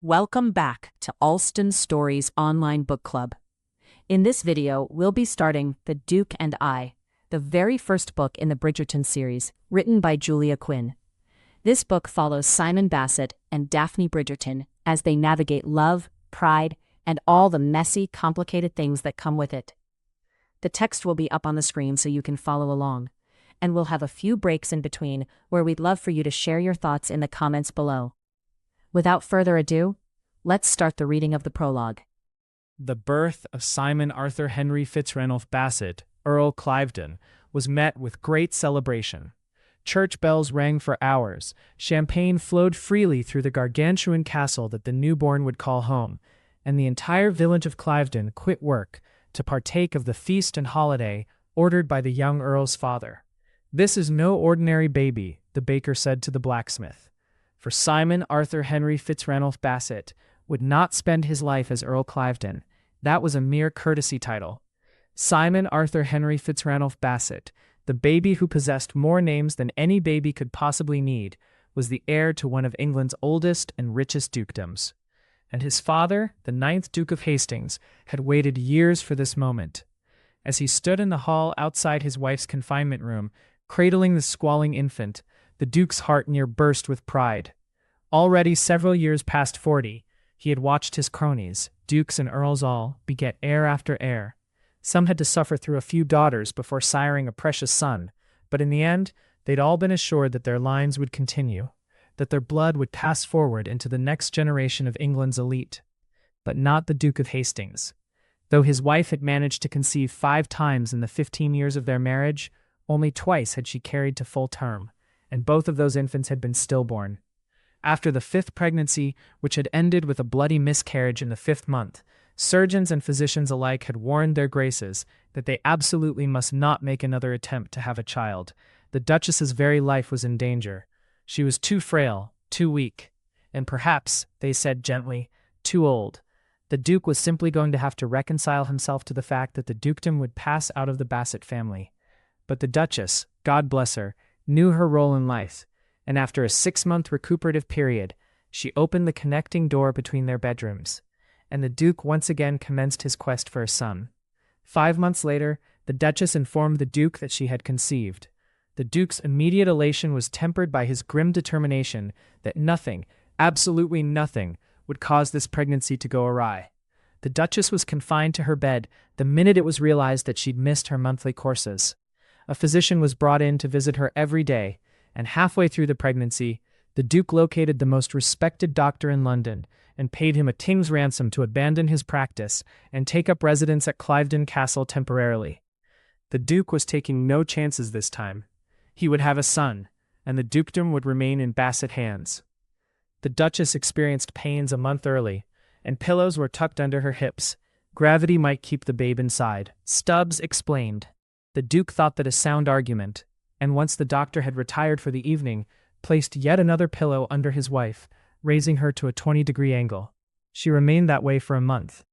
Welcome back to Alston Stories Online Book Club. In this video, we'll be starting The Duke and I, the very first book in the Bridgerton series, written by Julia Quinn. This book follows Simon Basset and Daphne Bridgerton as they navigate love, pride, and all the messy, complicated things that come with it. The text will be up on the screen so you can follow along, and we'll have a few breaks in between where we'd love for you to share your thoughts in the comments below. Without further ado, let's start the reading of the prologue. The birth of Simon Arthur Henry Fitzranulph Basset, Earl Cliveden, was met with great celebration. Church bells rang for hours, champagne flowed freely through the gargantuan castle that the newborn would call home, and the entire village of Cliveden quit work to partake of the feast and holiday ordered by the young earl's father. "This is no ordinary baby," the baker said to the blacksmith. For Simon Arthur Henry Fitzranulph Basset would not spend his life as Earl Cliveden. That was a mere courtesy title. Simon Arthur Henry Fitzranulph Basset, the baby who possessed more names than any baby could possibly need, was the heir to one of England's oldest and richest dukedoms. And his father, the 9th Duke of Hastings, had waited years for this moment. As he stood in the hall outside his wife's confinement room, cradling the squalling infant, the Duke's heart near burst with pride. Already several years past 40, he had watched his cronies, dukes and earls all, beget heir after heir. Some had to suffer through a few daughters before siring a precious son, but in the end, they'd all been assured that their lines would continue, that their blood would pass forward into the next generation of England's elite. But not the Duke of Hastings. Though his wife had managed to conceive 5 times in the 15 years of their marriage, only twice had she carried to full term, and both of those infants had been stillborn. After the 5th pregnancy, which had ended with a bloody miscarriage in the 5th month, surgeons and physicians alike had warned their graces that they absolutely must not make another attempt to have a child. The Duchess's very life was in danger. She was too frail, too weak, and perhaps, they said gently, too old. The Duke was simply going to have to reconcile himself to the fact that the dukedom would pass out of the Basset family. But the Duchess, God bless her, knew her role in life, and after a 6-month recuperative period, she opened the connecting door between their bedrooms, and the Duke once again commenced his quest for a son. 5 months later, the Duchess informed the Duke that she had conceived. The Duke's immediate elation was tempered by his grim determination that nothing, absolutely nothing, would cause this pregnancy to go awry. The Duchess was confined to her bed the minute it was realized that she'd missed her monthly courses. A physician was brought in to visit her every day, and halfway through the pregnancy, the Duke located the most respected doctor in London and paid him a king's ransom to abandon his practice and take up residence at Cliveden Castle temporarily. The Duke was taking no chances this time. He would have a son, and the dukedom would remain in Basset hands. The Duchess experienced pains a month early, and pillows were tucked under her hips. Gravity might keep the babe inside, Stubbs explained. The Duke thought that a sound argument, and once the doctor had retired for the evening, placed yet another pillow under his wife, raising her to a 20-degree angle. She remained that way for a month.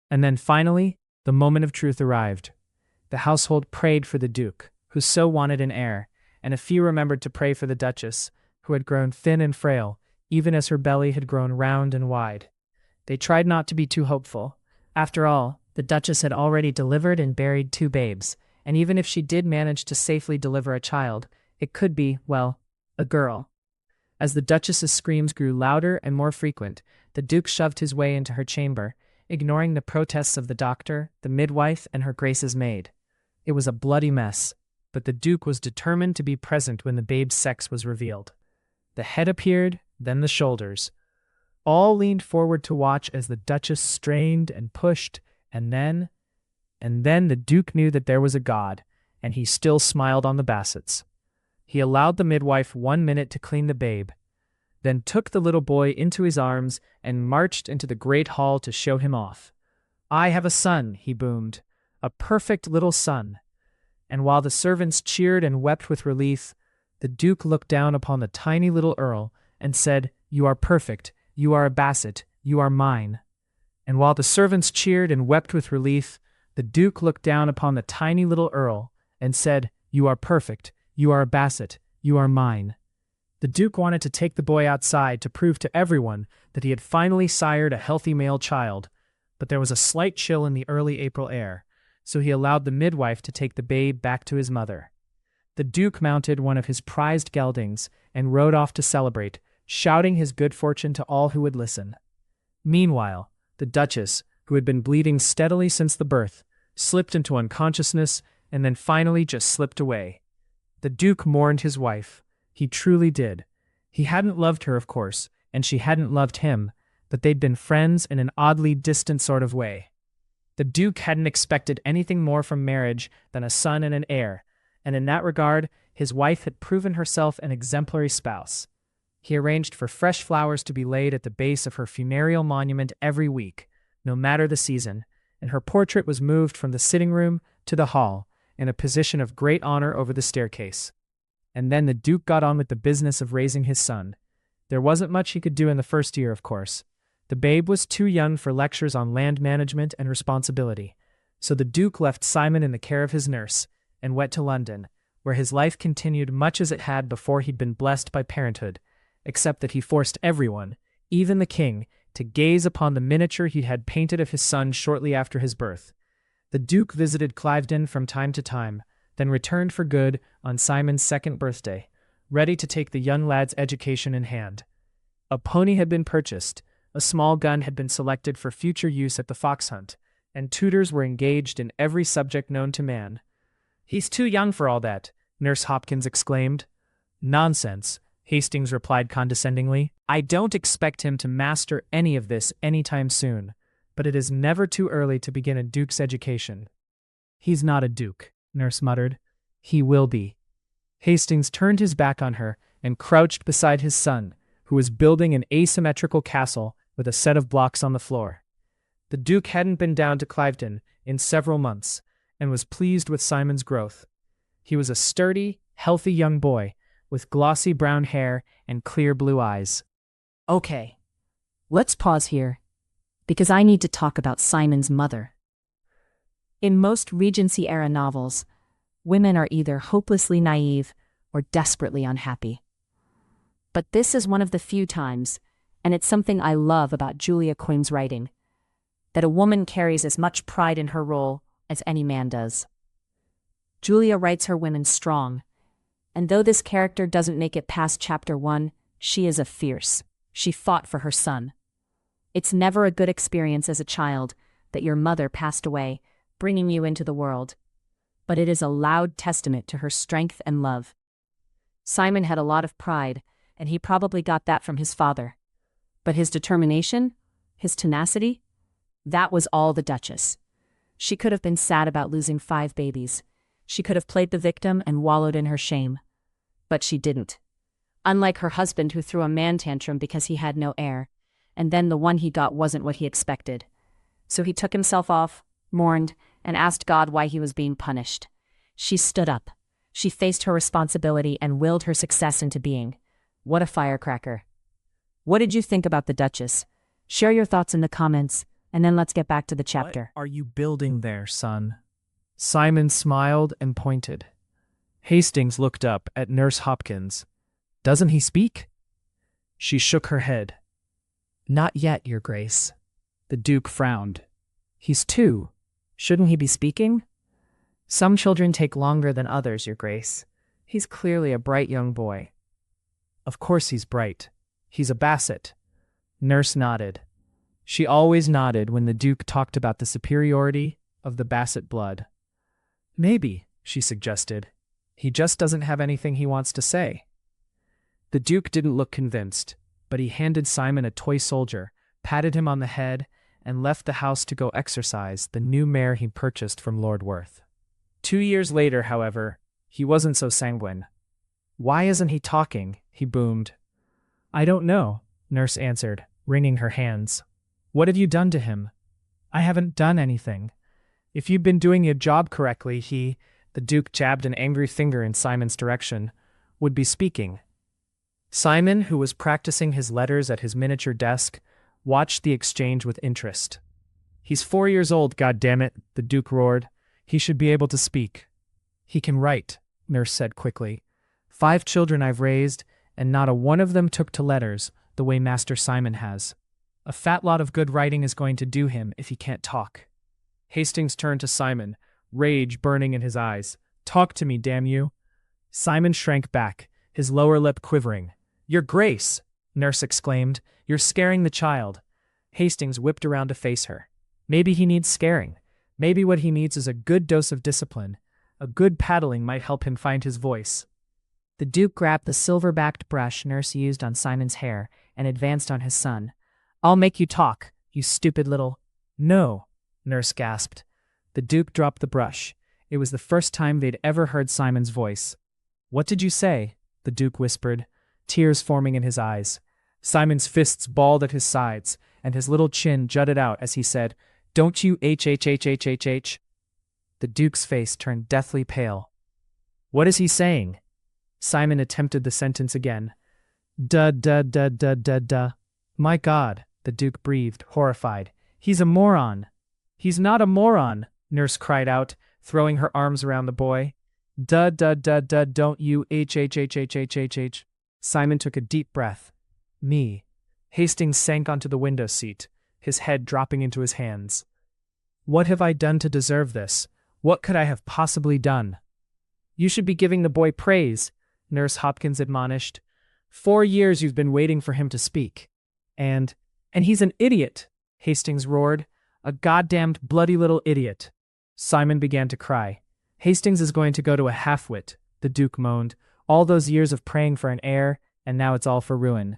And then finally, the moment of truth arrived. The household prayed for the Duke, who so wanted an heir, and a few remembered to pray for the Duchess, who had grown thin and frail, even as her belly had grown round and wide. They tried not to be too hopeful. After all, the Duchess had already delivered and buried 2 babes, and even if she did manage to safely deliver a child, it could be, well, a girl. As the Duchess's screams grew louder and more frequent, the Duke shoved his way into her chamber, ignoring the protests of the doctor, the midwife, and her Grace's maid. It was a bloody mess, but the Duke was determined to be present when the babe's sex was revealed. The head appeared, then the shoulders. All leaned forward to watch as the Duchess strained and pushed, and then the Duke knew that there was a God, and he still smiled on the Bassets. He allowed the midwife 1 minute to clean the babe, then took the little boy into his arms and marched into the great hall to show him off. "I have a son," he boomed, "a perfect little son." And while the servants cheered and wept with relief, the Duke looked down upon the tiny little Earl and said, "You are perfect, you are a Basset, you are mine." And while the servants cheered and wept with relief, the Duke looked down upon the tiny little Earl and said, "You are perfect, you are a Basset, you are mine." The Duke wanted to take the boy outside to prove to everyone that he had finally sired a healthy male child, but there was a slight chill in the early April air, so he allowed the midwife to take the babe back to his mother. The Duke mounted one of his prized geldings and rode off to celebrate, shouting his good fortune to all who would listen. Meanwhile, the Duchess, who had been bleeding steadily since the birth, slipped into unconsciousness and then finally just slipped away. The Duke mourned his wife. He truly did. He hadn't loved her, of course, and she hadn't loved him, but they'd been friends in an oddly distant sort of way. The Duke hadn't expected anything more from marriage than a son and an heir, and in that regard, his wife had proven herself an exemplary spouse. He arranged for fresh flowers to be laid at the base of her funereal monument every week, no matter the season, and her portrait was moved from the sitting room to the hall, in a position of great honor over the staircase. And then the Duke got on with the business of raising his son. There wasn't much he could do in the first year, of course. The babe was too young for lectures on land management and responsibility, so the Duke left Simon in the care of his nurse and went to London, where his life continued much as it had before he'd been blessed by parenthood, except that he forced everyone, even the king, to gaze upon the miniature he had painted of his son shortly after his birth. The Duke visited Cliveden from time to time, then returned for good on Simon's second birthday, ready to take the young lad's education in hand. A pony had been purchased, a small gun had been selected for future use at the fox hunt, and tutors were engaged in every subject known to man. "He's too young for all that," Nurse Hopkins exclaimed. "Nonsense," Hastings replied condescendingly. "I don't expect him to master any of this anytime soon, but it is never too early to begin a duke's education." "He's not a duke," Nurse muttered. "He will be." Hastings turned his back on her and crouched beside his son, who was building an asymmetrical castle with a set of blocks on the floor. The Duke hadn't been down to Cliveden in several months and was pleased with Simon's growth. He was a sturdy, healthy young boy with glossy brown hair and clear blue eyes. Okay, let's pause here, because I need to talk about Simon's mother. In most Regency-era novels, women are either hopelessly naive or desperately unhappy. But this is one of the few times, and it's something I love about Julia Quinn's writing, that a woman carries as much pride in her role as any man does. Julia writes her women strong, and though this character doesn't make it past chapter 1, she is a fierce. She fought for her son. It's never a good experience as a child that your mother passed away, bringing you into the world, but it is a loud testament to her strength and love. Simon had a lot of pride, and he probably got that from his father. But his determination, his tenacity, that was all the Duchess. She could have been sad about losing 5 babies. She could have played the victim and wallowed in her shame. But she didn't. Unlike her husband, who threw a man tantrum because he had no heir, and then the one he got wasn't what he expected. So he took himself off, mourned, and asked God why he was being punished. She stood up. She faced her responsibility and willed her success into being. What a firecracker. What did you think about the Duchess? Share your thoughts in the comments, and then let's get back to the chapter. "What are you building there, son?" Simon smiled and pointed. Hastings looked up at Nurse Hopkins. "Doesn't he speak?" She shook her head. "Not yet, Your Grace." The Duke frowned. "He's 2. Shouldn't he be speaking?" "Some children take longer than others, Your Grace. He's clearly a bright young boy." "Of course he's bright. He's a Basset." Nurse nodded. She always nodded when the Duke talked about the superiority of the Basset blood. "Maybe," she suggested, "he just doesn't have anything he wants to say." The Duke didn't look convinced, but he handed Simon a toy soldier, patted him on the head, and left the house to go exercise the new mare he purchased from Lord Worth. 2 years later, however, he wasn't so sanguine. "Why isn't he talking?" he boomed. "I don't know," Nurse answered, wringing her hands. "What have you done to him?" "I haven't done anything. If you'd been doing your job correctly, the Duke jabbed an angry finger in Simon's direction, would be speaking. Simon, who was practicing his letters at his miniature desk, watched the exchange with interest. "He's 4 years old, goddammit," the Duke roared. "He should be able to speak." "He can write," Nurse said quickly. 5 children I've raised, and not a one of them took to letters the way Master Simon has. A fat lot of good writing is going to do him if he can't talk. Hastings turned to Simon, rage burning in his eyes. Talk to me, damn you. Simon shrank back, his lower lip quivering. Your Grace, Nurse exclaimed, you're scaring the child. Hastings whipped around to face her. Maybe he needs scaring. Maybe what he needs is a good dose of discipline. A good paddling might help him find his voice. The Duke grabbed the silver-backed brush Nurse used on Simon's hair and advanced on his son. I'll make you talk, you stupid little— No, Nurse gasped. The Duke dropped the brush. It was the first time they'd ever heard Simon's voice. What did you say? The Duke whispered, tears forming in his eyes. Simon's fists balled at his sides, and his little chin jutted out as he said, Don't you h. The Duke's face turned deathly pale. What is he saying? Simon attempted the sentence again. Duh. My God, the Duke breathed, horrified. He's a moron. He's not a moron, Nurse cried out, throwing her arms around the boy. Duh, don't you h. Simon took a deep breath. Me. Hastings sank onto the window seat, his head dropping into his hands. What have I done to deserve this? What could I have possibly done? You should be giving the boy praise, Nurse Hopkins admonished. 4 years you've been waiting for him to speak. And he's an idiot, Hastings roared. A goddamned bloody little idiot. Simon began to cry. Hastings is going to go to a half-wit, the Duke moaned. All those years of praying for an heir, and now it's all for ruin.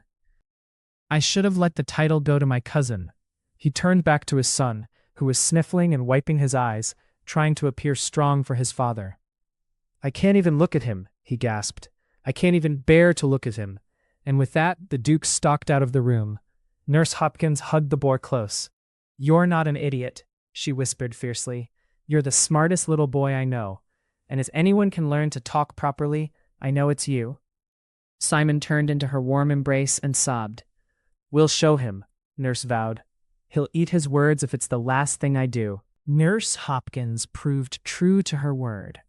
I should have let the title go to my cousin. He turned back to his son, who was sniffling and wiping his eyes, trying to appear strong for his father. I can't even look at him, he gasped. I can't even bear to look at him. And with that, the Duke stalked out of the room. Nurse Hopkins hugged the boy close. You're not an idiot, she whispered fiercely. You're the smartest little boy I know. And as anyone can learn to talk properly, I know it's you. Simon turned into her warm embrace and sobbed. We'll show him, Nurse vowed. He'll eat his words if it's the last thing I do. Nurse Hopkins proved true to her word.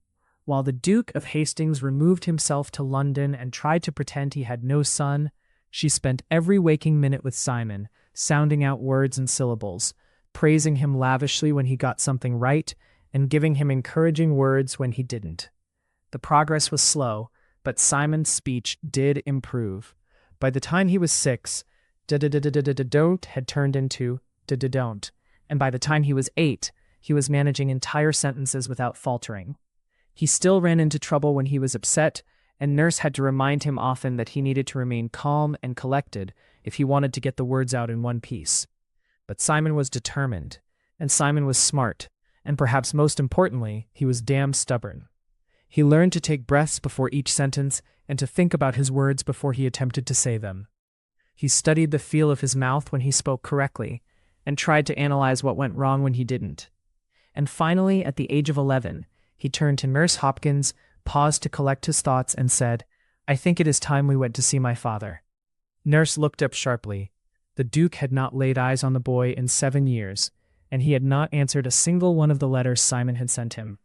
While the Duke of Hastings removed himself to London and tried to pretend he had no son, she spent every waking minute with Simon, sounding out words and syllables, praising him lavishly when he got something right, and giving him encouraging words when he didn't. The progress was slow, but Simon's speech did improve. By the time he was 6, don't had turned into don't, and by the time he was 8, he was managing entire sentences without faltering. He still ran into trouble when he was upset, and Nurse had to remind him often that he needed to remain calm and collected if he wanted to get the words out in one piece. But Simon was determined, and Simon was smart, and perhaps most importantly, he was damn stubborn. He learned to take breaths before each sentence and to think about his words before he attempted to say them. He studied the feel of his mouth when he spoke correctly, and tried to analyze what went wrong when he didn't. And finally, at the age of 11, he turned to Nurse Hopkins, paused to collect his thoughts, and said, I think it is time we went to see my father. Nurse looked up sharply. The Duke had not laid eyes on the boy in 7 years, and he had not answered a single one of the letters Simon had sent him.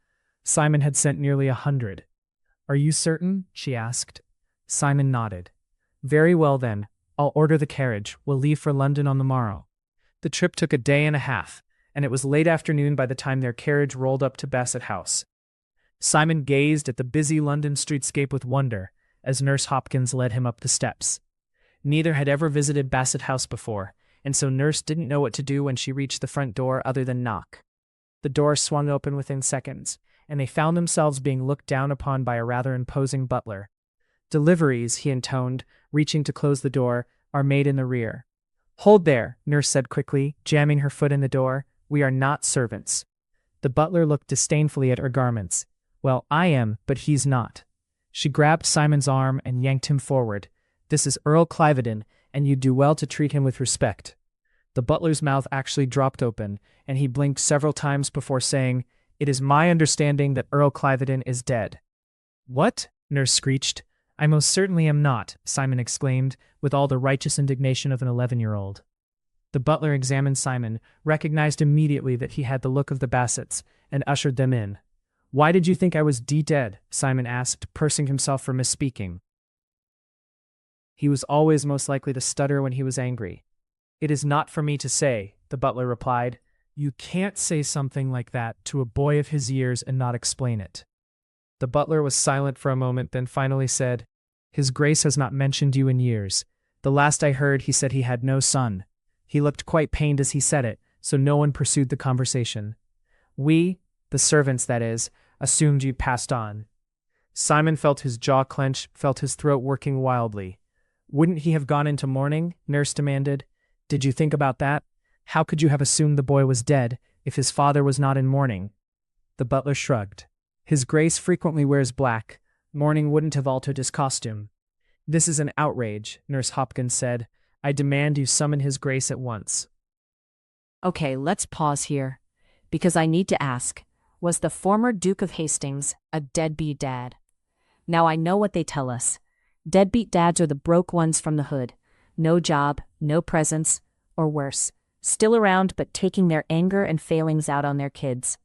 Simon had sent nearly 100. Are you certain? She asked. Simon nodded. Very well then, I'll order the carriage. We'll leave for London on the morrow. The trip took a day and a half, and it was late afternoon by the time their carriage rolled up to Basset House. Simon gazed at the busy London streetscape with wonder as Nurse Hopkins led him up the steps. Neither had ever visited Basset House before, and so Nurse didn't know what to do when she reached the front door other than knock. The door swung open within seconds, and they found themselves being looked down upon by a rather imposing butler. Deliveries, he intoned, reaching to close the door, are made in the rear. Hold there, Nurse said quickly, jamming her foot in the door. We are not servants. The butler looked disdainfully at her garments. Well, I am, but he's not. She grabbed Simon's arm and yanked him forward. This is Earl Cliveden, and you'd do well to treat him with respect. The butler's mouth actually dropped open, and he blinked several times before saying, It is my understanding that Earl Cliveden is dead. What? Nurse screeched. I most certainly am not, Simon exclaimed, with all the righteous indignation of an 11-year-old. The butler examined Simon, recognized immediately that he had the look of the Bassets, and ushered them in. Why did you think I was dead? Simon asked, pursing himself for misspeaking. He was always most likely to stutter when he was angry. "It is not for me to say," the butler replied. "You can't say something like that to a boy of his years and not explain it." The butler was silent for a moment, then finally said, "His Grace has not mentioned you in years. The last I heard, he said he had no son." He looked quite pained as he said it, so no one pursued the conversation. "We, the servants that is, assumed you'd passed on." Simon felt his jaw clench, felt his throat working wildly. "Wouldn't he have gone into mourning?" Nurse demanded. "Did you think about that? How could you have assumed the boy was dead if his father was not in mourning?" The butler shrugged. "His Grace frequently wears black. Mourning wouldn't have altered his costume." "This is an outrage," Nurse Hopkins said. "I demand you summon His Grace at once." Okay, let's pause here, because I need to ask, was the former Duke of Hastings a deadbeat dad? Now I know what they tell us. Deadbeat dads are the broke ones from the hood. No job, no presents, or worse, still around but taking their anger and failings out on their kids.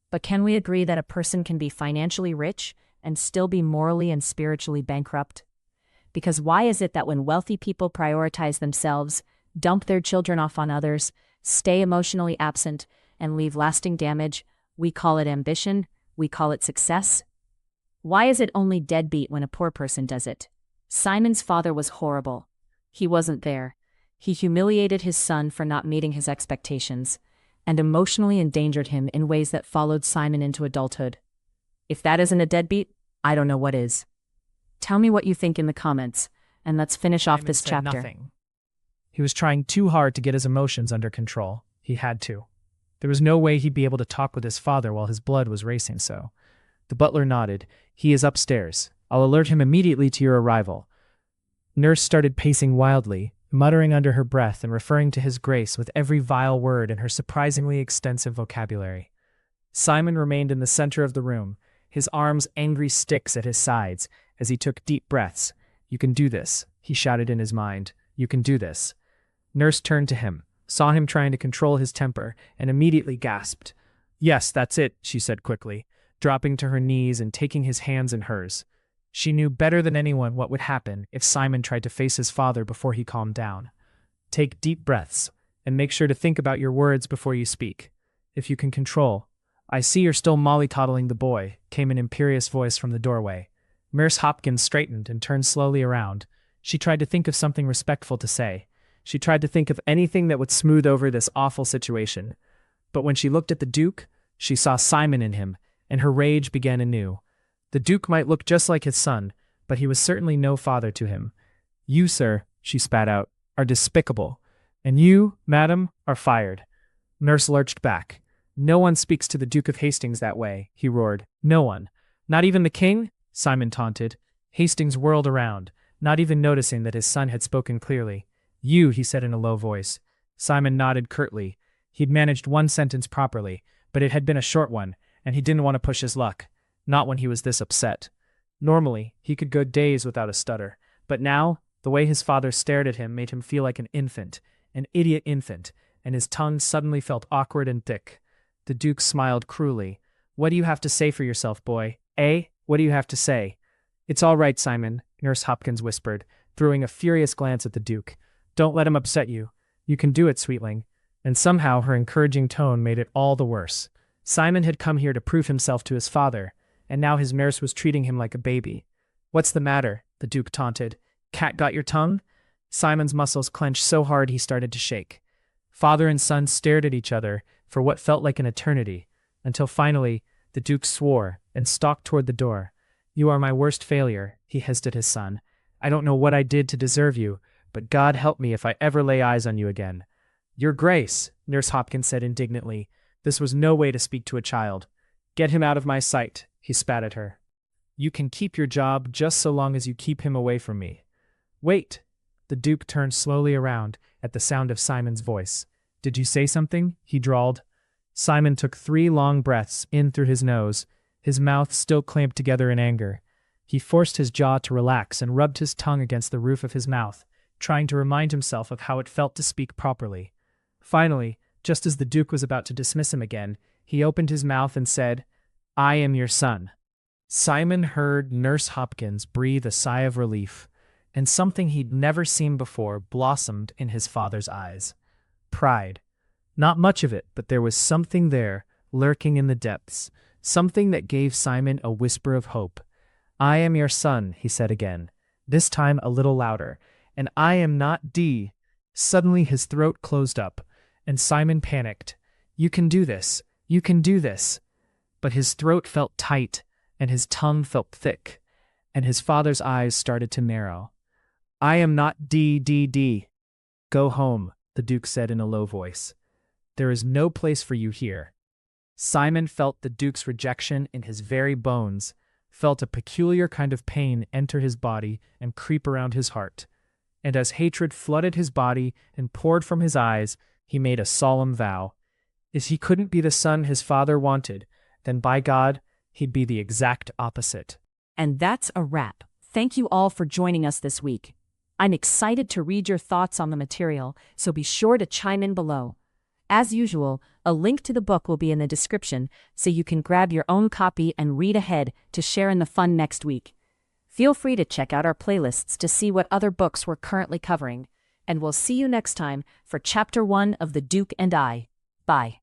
But can we agree that a person can be financially rich and still be morally and spiritually bankrupt? Because why is it that when wealthy people prioritize themselves, dump their children off on others, stay emotionally absent, and leave lasting damage, we call it ambition, we call it success? Why is it only deadbeat when a poor person does it? Simon's father was horrible. He wasn't there. He humiliated his son for not meeting his expectations, and emotionally endangered him in ways that followed Simon into adulthood. If that isn't a deadbeat, I don't know what is. Tell me what you think in the comments, and let's finish off this Simon said chapter. nothing. He was trying too hard to get his emotions under control. He had to. There was no way he'd be able to talk with his father while his blood was racing so. The butler nodded. "He is upstairs. I'll alert him immediately to your arrival." Nurse started pacing wildly, muttering under her breath and referring to His Grace with every vile word in her surprisingly extensive vocabulary. Simon remained in the center of the room, his arms angry sticks at his sides, as he took deep breaths. "You can do this," he shouted in his mind. "You can do this." Nurse turned to him, saw him trying to control his temper, and immediately gasped. "Yes, that's it," she said quickly, dropping to her knees and taking his hands in hers. She knew better than anyone what would happen if Simon tried to face his father before he calmed down. "Take deep breaths, and make sure to think about your words before you speak. If you can control." "I see you're still mollycoddling the boy," came an imperious voice from the doorway. Nurse Hopkins straightened and turned slowly around. She tried to think of something respectful to say. She tried to think of anything that would smooth over this awful situation. But when she looked at the Duke, she saw Simon in him, and her rage began anew. The Duke might look just like his son, but he was certainly no father to him. "You, sir," she spat out, "are despicable. And you, madam, are fired." Nurse lurched back. "No one speaks to the Duke of Hastings that way," he roared. "No one. Not even the king?" Simon taunted. Hastings whirled around, not even noticing that his son had spoken clearly. "You," he said in a low voice. Simon nodded curtly. He'd managed one sentence properly, but it had been a short one, and he didn't want to push his luck. Not when he was this upset. Normally, he could go days without a stutter, but now, the way his father stared at him made him feel like an infant, an idiot infant, and his tongue suddenly felt awkward and thick. The Duke smiled cruelly. "What do you have to say for yourself, boy? Eh? What do you have to say?" "It's all right, Simon," Nurse Hopkins whispered, throwing a furious glance at the Duke. "Don't let him upset you. You can do it, sweetling." And somehow her encouraging tone made it all the worse. Simon had come here to prove himself to his father, and now his nurse was treating him like a baby. "What's the matter?" the Duke taunted. "Cat got your tongue?" Simon's muscles clenched so hard he started to shake. Father and son stared at each other for what felt like an eternity, until finally the Duke swore and stalked toward the door. "You are my worst failure," he hissed at his son. "I don't know what I did to deserve you, but God help me if I ever lay eyes on you again." "Your Grace," Nurse Hopkins said indignantly. This was no way to speak to a child. "Get him out of my sight," he spat at her. "You can keep your job just so long as you keep him away from me." "Wait!" The Duke turned slowly around at the sound of Simon's voice. "Did you say something?" he drawled. Simon took 3 long breaths in through his nose, his mouth still clamped together in anger. He forced his jaw to relax and rubbed his tongue against the roof of his mouth, trying to remind himself of how it felt to speak properly. Finally, just as the Duke was about to dismiss him again, he opened his mouth and said, "I am your son." Simon heard Nurse Hopkins breathe a sigh of relief. and something he'd never seen before blossomed in his father's eyes. Pride. Not much of it, but there was something there, lurking in the depths, something that gave Simon a whisper of hope. "I am your son," he said again, this time a little louder, "and I am not D." Suddenly his throat closed up, and Simon panicked. "You can do this. You can do this." But his throat felt tight, and his tongue felt thick, and his father's eyes started to narrow. "I am not D. "Go home," the Duke said in a low voice. "There is no place for you here." Simon felt the Duke's rejection in his very bones, felt a peculiar kind of pain enter his body and creep around his heart. And as hatred flooded his body and poured from his eyes, he made a solemn vow. If he couldn't be the son his father wanted, then by God, he'd be the exact opposite. And that's a wrap. Thank you all for joining us this week. I'm excited to read your thoughts on the material, so be sure to chime in below. As usual, a link to the book will be in the description, so you can grab your own copy and read ahead to share in the fun next week. Feel free to check out our playlists to see what other books we're currently covering, and we'll see you next time for Chapter 1 of The Duke and I. Bye.